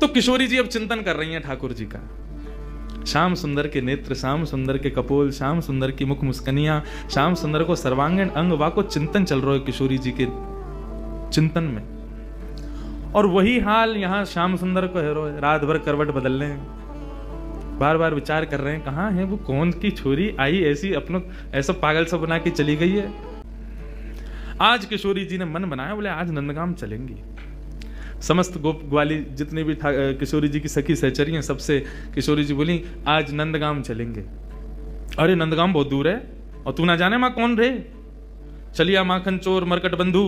तो किशोरी जी अब चिंतन कर रही हैं ठाकुर जी का। श्याम सुंदर के नेत्र, श्याम सुंदर के कपोल, श्याम सुंदर की मुख मुस्कनियां, श्याम सुंदर को सर्वांगीण अंग वाको चिंतन चल रहा है किशोरी जी के चिंतन में। और वही हाल यहां श्याम सुंदर को है, रात भर करवट बदल रहे हैं, बार बार विचार कर रहे हैं कहां है वो, कौन की छोरी आई ऐसी अपनों ऐसा पागल सा बना के चली गई है। आज किशोरी जी ने मन बनाया, बोले आज नंदगाम चलेंगी। समस्त गोप ग्वाली जितने भी किशोरी जी की सखी सहचरी हैं, सबसे किशोरी जी बोली आज नंदगाम चलेंगे। अरे नंदगाम बहुत दूर है, और तू ना जाने मां कौन रे, चलिया माखन चोर मरकट बंधु,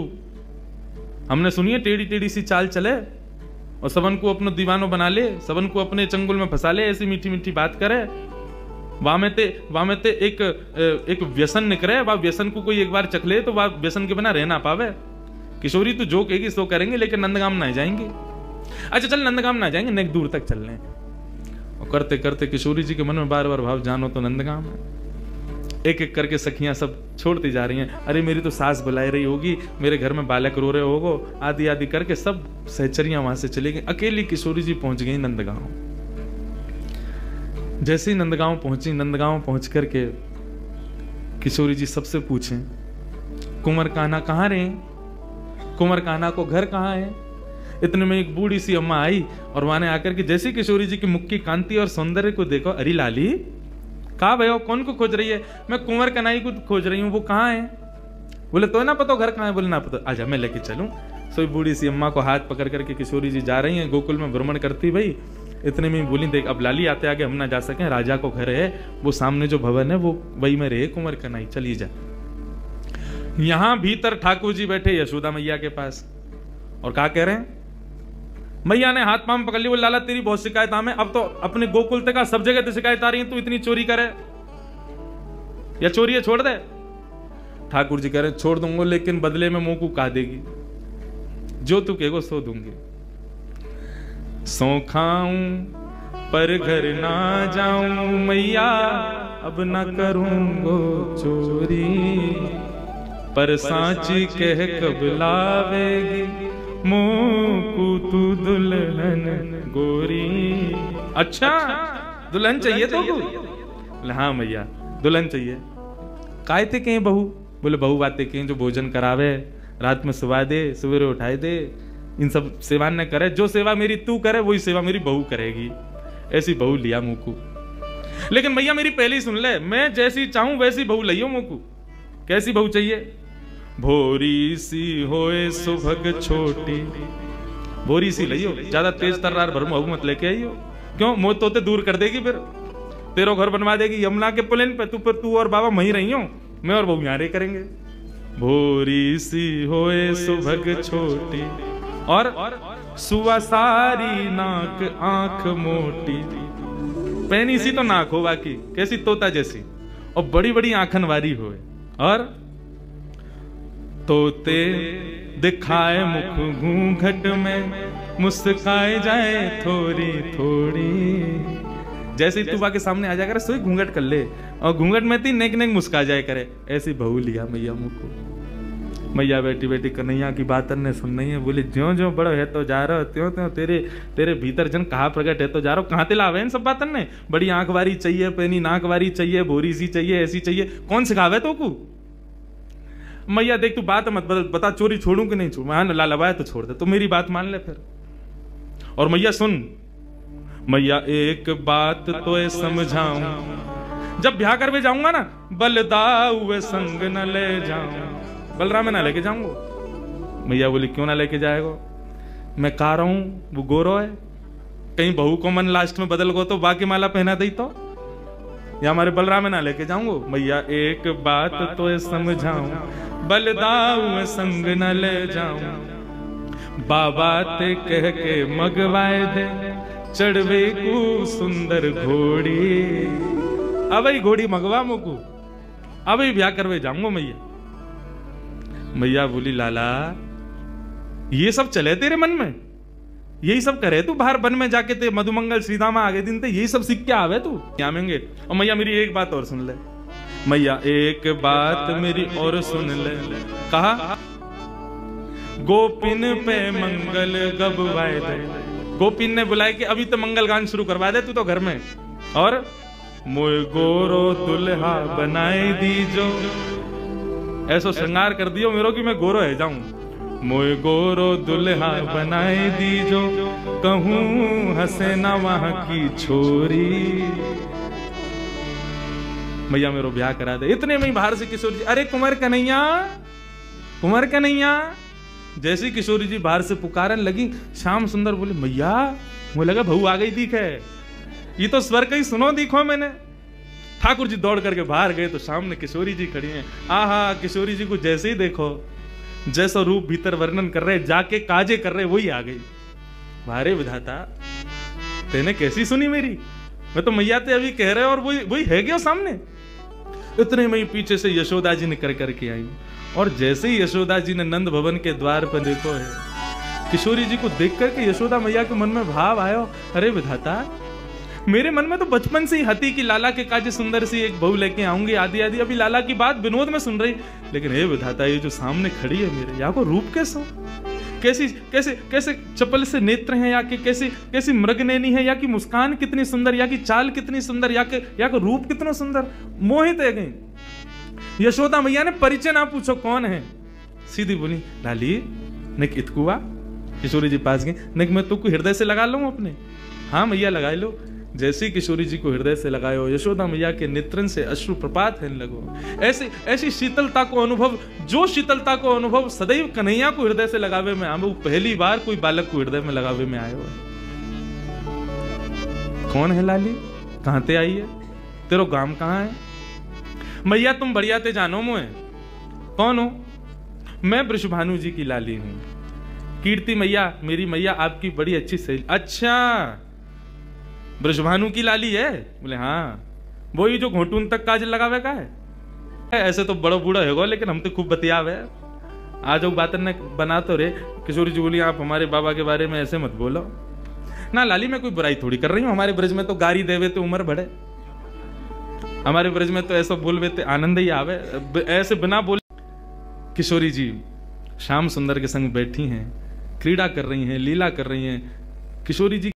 हमने सुनिए टेढ़ी टेढ़ी सी चाल चले और सबन को अपना दीवानो बना ले, सबन को अपने चंगुल में फंसा ले, ऐसी मीठी मीठी बात करे। वामे ते एक व्यसन निकले, वह व्यसन को कोई एक बार चख ले तो वह व्यसन के बिना रह ना पावे। किशोरी तू जो कहेगी सो करेंगे, लेकिन नंदगाम ना जाएंगे। अच्छा चल नंदगाम ना जाएंगे, नेक दूर तक चल रहे हैं। और करते करते किशोरी जी के मन में बार बार भाव, जानो तो नंदगाम है। एक एक करके सखियां सब छोड़ती जा रही हैं। अरे मेरी तो सास बुलाई रही होगी, मेरे घर में बालक रो रहे होगो, आदि आदि करके सब सहचरियां वहां से चली गई। अकेली किशोरी जी पहुंच गई नंदगांव। जैसे ही नंदगांव पहुंची, नंदगांव पहुंच करके किशोरी जी सबसे पूछें कुंवर कान्हा कहाँ रहे, कुंवर कान्हा को घर कहाँ है। इतने में एक बूढ़ी सी अम्मा आई और वहां आकर के जैसे किशोरी जी की मुख की कांति और सौंदर्य को देखो, अरे लाली कहा भयो, कौन को खोज रही है। मैं कुंवर कन्हई को खोज रही हूँ, वो कहाँ है। बोले तो ना पता घर कहाँ है। बोले ना पता, आजा मैं लेके चलूं। सो बूढ़ी सी अम्मा को हाथ पकड़ करके किशोरी जी जा रही हैं गोकुल में भ्रमण करती भाई। इतने में बोली देख अब लाली आते आगे हम ना जा सके, राजा को घर है, वो सामने जो भवन है वो वही में रहे कुंवर कन्हई, चलिए जा। यहां भीतर ठाकुर जी बैठे यशोदा मैया के पास और क्या कह रहे हैं, मैया ने हाथ पांव पकड़ ली, बोले लाला तेरी बहुत शिकायत हमें, अब तो अपने गोकुल तक सब जगह तो शिकायत आ रही है, तू इतनी चोरी करे या चोरी है छोड़ दे। ठाकुर जी कह रहे छोड़ दूंगा, लेकिन बदले में मुंह को कहा देगी, जो तू कहेगो सो दूंगी। सो खाऊं पर घर ना जाऊं मैया, अब ना करूंगो चोरी, पर सांची कह कब लावेगी मोकू तू दुल्हन गोरी। अच्छा दुल्हन चाहिए तो बोले हाँ मैया दुल्हन चाहिए। काय थे कहीं बहू, बोले बहू बातें कहीं जो भोजन करावे, रात में सुवा दे, सवेरे उठाए दे, इन सब सेवा न करे, जो सेवा मेरी तू करे वही सेवा मेरी बहू करेगी। ऐसी बहू लिया मुकू। लेकिन मैया मेरी पहले ही सुन ले, मैं जैसी चाहूं वैसी बहू लियो मुकू। कैसी बहू चाहिए, भोरी सी होए सुभग छोटी, भोरी सी लियो, ज्यादा तेज तर्रार भरमू मत लेके आइयो, क्यों मोह तोते दूर कर देगी, फिर तेरो घर बनवा देगी यमुना के प्लेन पे, तू और बाबा वहीं रही हो, मैं और बहू यहाँ रे करेंगे। भोरी सी होए सुभग छोटी और सुआ सारी नाक आंख मोटी, पहनी सी तो नाक हो बाकी कैसी तोता जैसी, और बड़ी बड़ी आंखन वारी होए, और तोते दिखाए मुख घूंघट में, मुस्काए जाए थोड़ी थोड़ी। जैसे ही तू बाके सामने आ जाया करे सोई घूंघट कर ले, और घूंघट में ती नेक नेक मुस्का जाए करे, ऐसी बहू लिया मैया मुझको। मैया बेटी बेटी कन्हैया की बात ने सुन रही है, बोले ज्यों ज्यों बड़ो है तो जा रहा, त्यों त्यों तेरे भीतर जन कहा प्रकट है तो जा रहा, कहाँ ते लावे इन सब बातन ने। बड़ी आंख वारी चाहिए, पैनी नाक वारी चाहिए, भोरी सी चाहिए, ऐसी चाहिए, कौन सिखावे तो को। मैया देख तू बात मत बदल, बता चोरी छोड़ू कि नहीं छोड़ू, हाँ लालवाए तो छोड़ दे, तो मेरी बात मान ले फिर। और मैया सुन, मैया एक बात तो समझाऊं, जब ब्याह करवे जाऊंगा ना बलदाऊ संग न ले जाऊं, बलराम में ना लेके जाऊंगा। मैया बोली क्यों ना लेके जाएगा, मैं कह रहा हूं वो गोरो है, कहीं बहू को मन लास्ट में बदल गो तो बाकी माला पहना दी तो, या हमारे बलराम में ना लेके जाऊंगा। मैया एक बात तो समझाऊं, बलदाऊ संग न ले जाऊं, बाबा ते कह के मगवाए दे, चढ़वे को सुंदर घोड़ी। अब घोड़ी मगवा मुकू, अब ब्याह करवे जाऊंगा मैया। मैया बोली लाला ये सब चले तेरे मन में, यही सब करे तू बाहर वन में जाके ते मधुमंगल श्रीदामा आगे दिन ते यही सब सीख के आवे तू आवेंगे। और मैया मेरी एक बात और सुन ले, मैया एक बात मेरी और सुन ले, कहा गोपिन पे मंगल गबवाए दे, गोपीन ने बुलाया कि अभी तो मंगल गान शुरू करवा दे, तू तो घर में। और मोए गोरो दुल्हा बनाए दीजो, ऐसो श्रृंगार कर दियो मेरो कि मैं गोरो है जाऊं। मोए गोरो दुल्हा बनाए दीजो, कहूं हंसे ना वहां की छोरी, मैया मेरो ब्याह करा दे। इतने में बाहर से किशोरी जी, अरे कुंवर कन्हैया, कुंवर कन्हैया। जैसे किशोरी जी बाहर से पुकारन लगी, श्याम सुंदर बोले मैया, मुझे लगा बहू आ गई दिखे, ये तो स्वर कहीं सुनो दिखो मैंने। ठाकुर जी दौड़ करके बाहर गए तो सामने किशोरी जी खड़ी हैं। आहा, किशोरी जी को जैसे ही देखो, जैसा रूप भीतर वर्णन कर रहे, जाके काजे कर रहे, वही आ गई। भारे विधाता, तेने कैसी सुनी मेरी? मैं तो मैया ते अभी कह रहे और वही है क्या सामने। इतने में ही पीछे से यशोदा जी निकल करके आई, और जैसे ही यशोदा जी ने नंद भवन के द्वार पर देखो है, किशोरी जी को देख करके यशोदा मैया के मन में भाव आयो, अरे विधाता, मेरे मन में तो बचपन से ही हती कि लाला के काजे सुंदर सी एक बहू लेके आऊंगी, आदि आदि। अभी लाला की बात विनोद में सुन रही, लेकिन हे विधाता, ये जो सामने खड़ी है मेरे, या को रूप कैसा, कैसी कैसे कैसे चपल से नेत्र हैं, या कि कैसी कैसी मृगनैनी है, या कि मुस्कान कितनी सुंदर, या कि चाल कितनी सुंदर, या कि रूप कितना सुंदर। मोहित है गई। यशोदा मैया ने परिचय ना पूछो कौन है, सीधी बोली लाली निक इतकुआ। किशोरी जी पास गए, निक मैं तुमको हृदय से लगा लूं अपने। हाँ मैया लगा लो। जैसे किशोरी जी को हृदय से लगायो, यशोदा मैया के नेत्रन से अश्रु प्रपात होने लगो। ऐसी ऐसी शीतलता को अनुभव, जो शीतलता को अनुभव सदैव कन्हैया को हृदय से लगावे में आवे, वो पहली बार कोई बालक को हृदय में लगावे में आयो है। कौन है लाली, कहां ते आई है, तेरो गांव कहां है? मैया तुम बढ़िया ते जानो मुझे, कौन हो? मैं वृषभानु जी की लाली हूं। कीर्ति मैया, मेरी मैया आपकी बड़ी अच्छी सहेली। अच्छा, वृषभानु की लाली है? बोले हाँ, वही जो घोटून तक काजल लगावे का है। ऐसे तो बड़ा बूढ़ा होगा, लेकिन हम तो खूब बतियावे। आज बात ने बना तो रे। किशोरी जी बोली आप हमारे बाबा के बारे में ऐसे मत बोलो ना लाली, मैं कोई बुराई थोड़ी कर रही हूँ। हमारे ब्रज में तो गारी देवे तो उम्र बढ़े, हमारे ब्रज में तो ऐसा बोलवे तो आनंद ही आवे, ऐसे बिना बोले। किशोरी जी श्याम सुंदर के संग बैठी हैं, क्रीड़ा कर रही हैं, लीला कर रही हैं। किशोरी जी